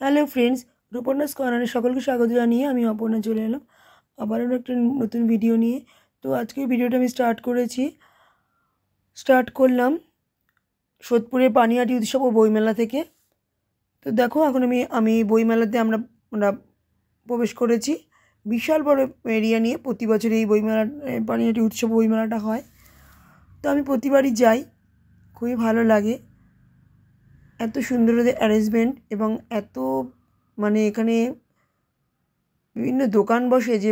Hello friends, রূপর্ণাস কর্নারে সকলকে স্বাগত জানিয়ে আমি অপর্ণা চলে এলাম আবারও একটা নতুন ভিডিও নিয়ে। তো আজকে ভিডিওটা আমি স্টার্ট করলাম সোদপুরের পানিহাটি উৎসব ও বইমেলা থেকে। তো দেখো, এখন আমি বইমেলাতে আমরা প্রবেশ করেছি। বিশাল বড় এরিয়া নিয়ে প্রতি বছর এই বইমেলা, পানিহাটি উৎসব বইমেলাটা হয়। তো আমি প্রতিবারই যাই, খুবই ভালো লাগে। এত সুন্দর ওদের অ্যারেঞ্জমেন্ট এবং এত এখানে বিভিন্ন দোকান বসে যে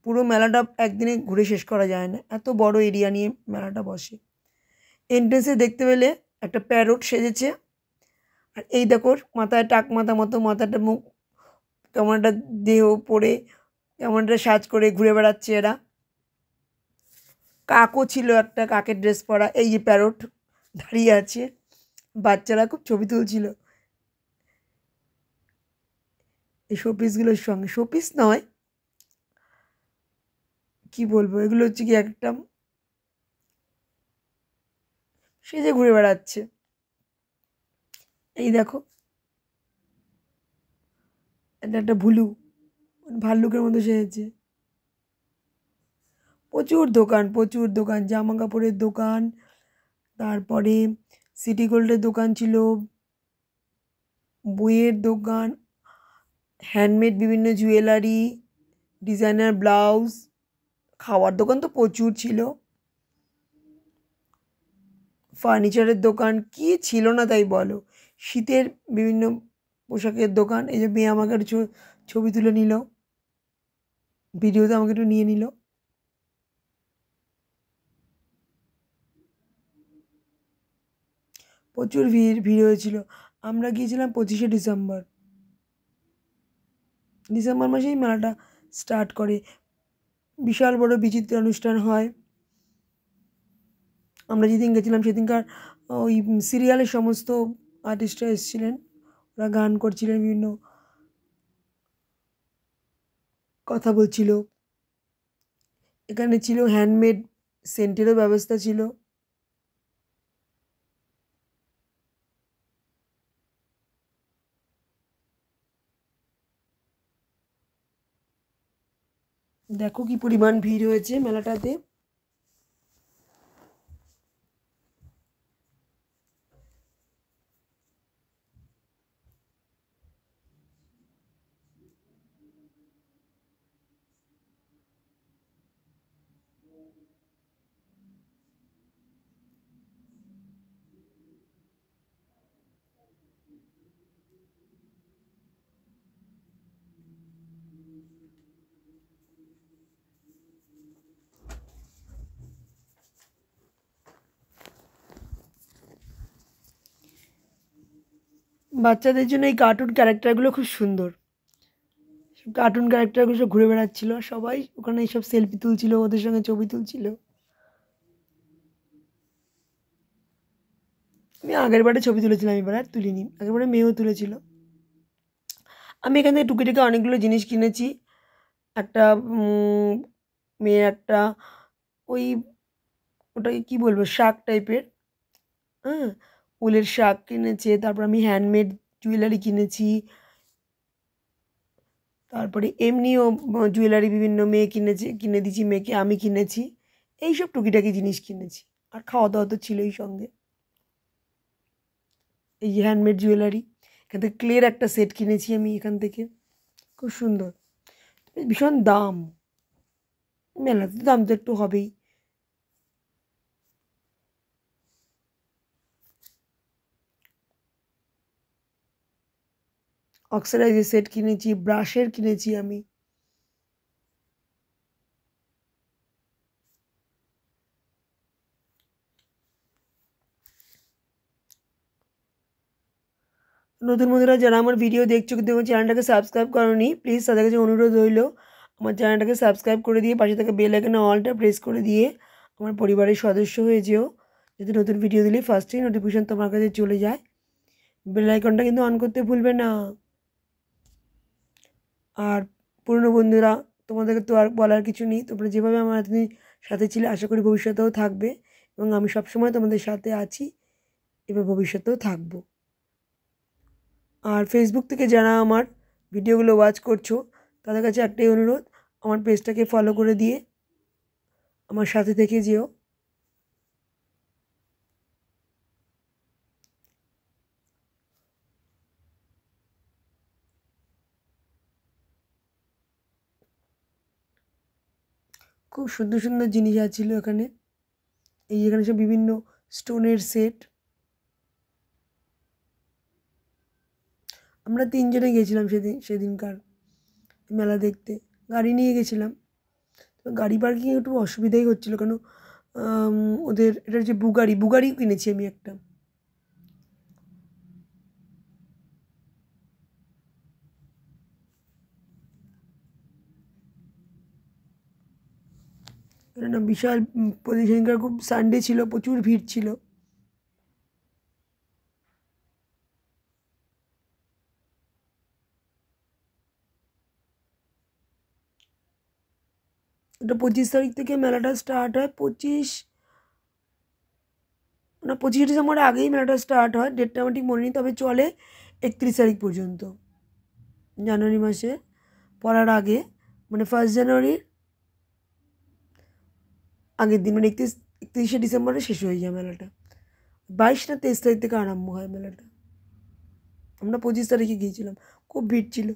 পুরো মেলাটা একদিনে ঘুরে শেষ করা যায় না, এত বড় এরিয়া নিয়ে মেলাটা বসে। এন্ট্রেন্সে দেখতে পেলে একটা প্যারট সেজেছে, আর এই দেখো মাথায় টাক মাথা মতো, মাথাটা মুখ কেমন একটা দেহ পরে কেমন একটা সাজ করে ঘুরে বেড়াচ্ছে এরা। কাকও ছিল, একটা কাকের ড্রেস পরা, এই যে প্যারট দাঁড়িয়ে আছে। বাচ্চারা খুব ছবি তুলছিল এই শোপিসগুলোর সঙ্গে। শোপিস নয়, কি বলবো, এগুলো হচ্ছে কি একটা সেজে ঘুরে বেড়াচ্ছে। এই দেখো, এটা একটা ভাল্লুকের মতো সেজেছে। প্রচুর দোকান, জামা কাপড়ের দোকান, তারপরে সিটি গোল্ডের দোকান ছিল, বইয়ের দোকান, হ্যান্ডমেড বিভিন্ন জুয়েলারি, ডিজাইনার ব্লাউজ, খাওয়ার দোকান তো প্রচুর ছিল, ফার্নিচারের দোকান, কি ছিল না তাই বলো। শীতের বিভিন্ন পোশাকের দোকান। এই যে মেয়ে আমাকে একটু ছবি তুলে নিল, ভিডিওতে আমাকে একটু নিয়ে নিল। প্রচুর ভিড় হয়েছিল। আমরা গিয়েছিলাম 25শে ডিসেম্বর। ডিসেম্বর মাসেই মেলাটা স্টার্ট করে। বিশাল বড় বিচিত্র অনুষ্ঠান হয়। আমরা যেদিন গেছিলাম সেদিনকার ওই সিরিয়ালের সমস্ত আর্টিস্টরা এসেছিলেন, ওরা গান করছিলেন, বিভিন্ন কথা বলছিল। এখানে ছিল হ্যান্ডমেড সেন্টেরও ব্যবস্থা ছিল। দেখো কি পরিমাণ ভিড় হয়েছে মেলাটাতে। বাচ্চাদের জন্য এই কার্টুন ক্যারেক্টারগুলো খুব সুন্দর। কার্টুন ক্যারেক্টারগুলো সব ঘুরে বেড়াচ্ছিল, সবাই ওখানে এইসব সেলফি তুলছিল, ওদের সঙ্গে ছবি তুলছিল। আমি আগের বারে ছবি তুলেছিলাম, এবার আর তুলিনি, আগের বারে মেয়েও তুলেছিল। আমি এখান থেকে টুকিটাকি অনেকগুলো জিনিস কিনেছি। একটা মেয়ে একটা ওই, ওটাকে কি বলবো, শাক টাইপের, হ্যাঁ, উলের শাক কিনেছে। তারপর আমি হ্যান্ডমেড জুয়েলারি কিনেছি। তারপরে এমনিও জুয়েলারি বিভিন্ন কিনে দিয়েছি মেয়েকে, আমি কিনেছি। এইসব টুকিটাকি জিনিস কিনেছি। আর খাওয়া দাওয়া তো ছিলই সঙ্গে। এই যে হ্যান্ডমেড জুয়েলারি, এখান থেকে ক্লের একটা সেট কিনেছি আমি এখান থেকে, খুব সুন্দর। ভীষণ দাম, মেলাতে তো দাম তো একটু হবেই। অক্সিডাইজের সেট কিনেছি, ব্রাশের কিনেছি আমি। নতুন বন্ধুরা যারা আমার ভিডিও দেখছো কিন্তু আমার চ্যানেলটাকে সাবস্ক্রাইব করোনি, প্লিজ তাদের কাছে অনুরোধ রইল আমার চ্যানেলটাকে সাবস্ক্রাইব করে দিয়ে পাশে থেকে বেল আইকনে অলটা প্রেস করে দিয়ে আমার পরিবারের সদস্য হয়ে যেও, যাতে নতুন ভিডিও দিলে ফার্স্টেই নোটিফিকেশন তোমার কাছে চলে যায়। বেল আইকনটা কিন্তু অন করতে ভুলবে না। আর পুরনো বন্ধুরা, তোমাদেরকে তো আর বলার কিছু নেই, তোমরা যেভাবে আমার এতদিন সাথে ছিলে আশা করি ভবিষ্যতেও থাকবে, এবং আমি সবসময় তোমাদের সাথে আছি, এবার ভবিষ্যতেও থাকবো। আর ফেসবুক থেকে যারা আমার ভিডিওগুলো ওয়াচ করছো তাদের কাছে একটাই অনুরোধ, আমার পেজটাকে ফলো করে দিয়ে আমার সাথে থেকে যেও। খুব সুন্দর সুন্দর জিনিস আছিল এখানে। এই এখানে সব বিভিন্ন স্টোনের সেট। আমরা 3 জনে গেছিলাম সেদিনকার মেলা দেখতে। গাড়ি নিয়ে গেছিলাম, তো গাড়ি পার্কিং একটু অসুবিধাই হচ্ছিল, কেন ওদের এটা হচ্ছে বুগারিও কিনেছি আমি একটা। এটা না বিশাল সেদিনকার খুব সানডে ছিল, প্রচুর ভিড় ছিল। এটা 25 তারিখ থেকে মেলাটা স্টার্ট হয়। 25 ডিসেম্বরের আগেই মেলাটা স্টার্ট হয়, ডেটটা আমার ঠিক মনে নেই, তবে চলে 31 তারিখ পর্যন্ত, জানুয়ারি মাসে পড়ার আগে, মানে 1 জানুয়ারির আগের দিন, মানে 31শে ডিসেম্বরে শেষ হয়ে যায় মেলাটা। 22 না 23 তারিখ থেকে আরম্ভ হয় মেলাটা। আমরা 25 তারিখে গিয়েছিলাম, খুব ভিড় ছিল।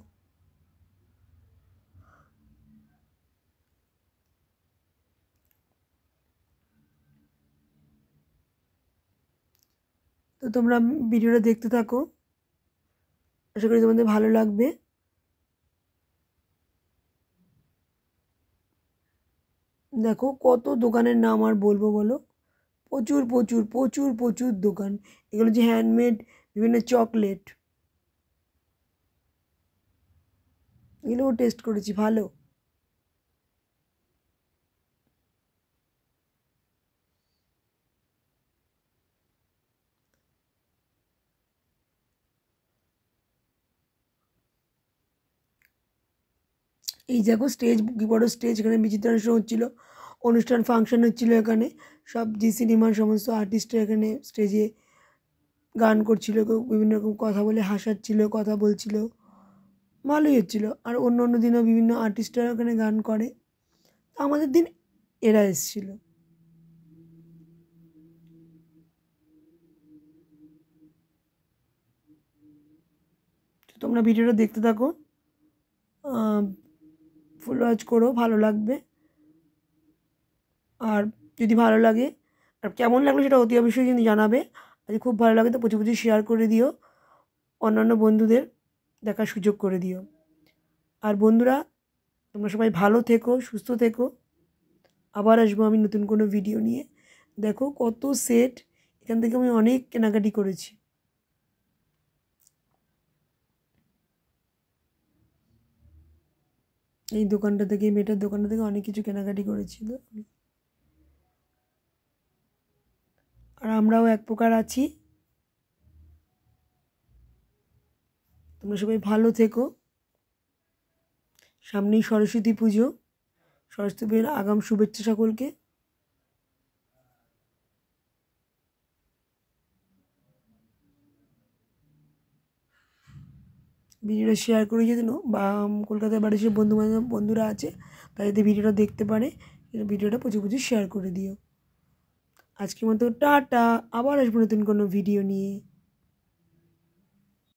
তো তোমরা ভিডিওটা দেখতে থাকো, আশা করি তোমাদের ভালো লাগবে। দেখো কত দোকানের নাম আর বলবো বলো, প্রচুর প্রচুর প্রচুর প্রচুর দোকান। এগুলো যে হ্যান্ডমেড বিভিন্ন চকলেট, এগুলোও টেস্ট করেছি, ভালো। এই দেখো স্টেজ, কি বড় স্টেজ, এখানে বিচিত্রাংশ হচ্ছিলো, অনুষ্ঠান ফাংশন হচ্ছিলো এখানে। সব জি সিনেমার সমস্ত আর্টিস্টরা এখানে স্টেজে গান করছিল, কেউ বিভিন্ন রকম কথা বলে হাসাচ্ছিল, কথা বলছিল, ভালোই হচ্ছিলো। আর অন্য অন্য দিনও বিভিন্ন আর্টিস্টরা ওখানে গান করে। আমাদের দিন এরা এসেছিল। তোমরা ভিডিওটা দেখতে থাকো, ফুল ওয়াচ করো, ভালো লাগবে। আর যদি ভালো লাগে, আর কেমন লাগলো সেটা অতি অবশ্যই কিন্তু জানাবে। যদি খুব ভালো লাগে তো প্রচুর প্রচুর শেয়ার করে দিও, অন্যান্য বন্ধুদের দেখার সুযোগ করে দিও। আর বন্ধুরা, তোমরা সবাই ভালো থেকো, সুস্থ থেকো। আবার আসবো আমি নতুন কোনো ভিডিও নিয়ে। দেখো কত সেট, এখান থেকে আমি অনেক কেনাকাটি করেছি। এই দোকানটা থেকে, মেয়েটার দোকানটা থেকে অনেক কিছু কেনাকাটি করেছিল আমি। আর আমরাও এক প্রকার আছি। তোমরা সবাই ভালো থেকো। সামনেই সরস্বতী পুজো, সরস্বতী পুজোর আগাম শুভেচ্ছা সকলকে। ভিডিওটা শেয়ার করে যদি বা কলকাতার বাড়ির সব বন্ধুরা আছে, তারা যদি ভিডিওটা দেখতে পারে, ভিডিওটা প্রচুর প্রচুর শেয়ার করে দিও। আজকের মতো টাটা, আবার আসবো নতুন কোনো ভিডিও নিয়ে।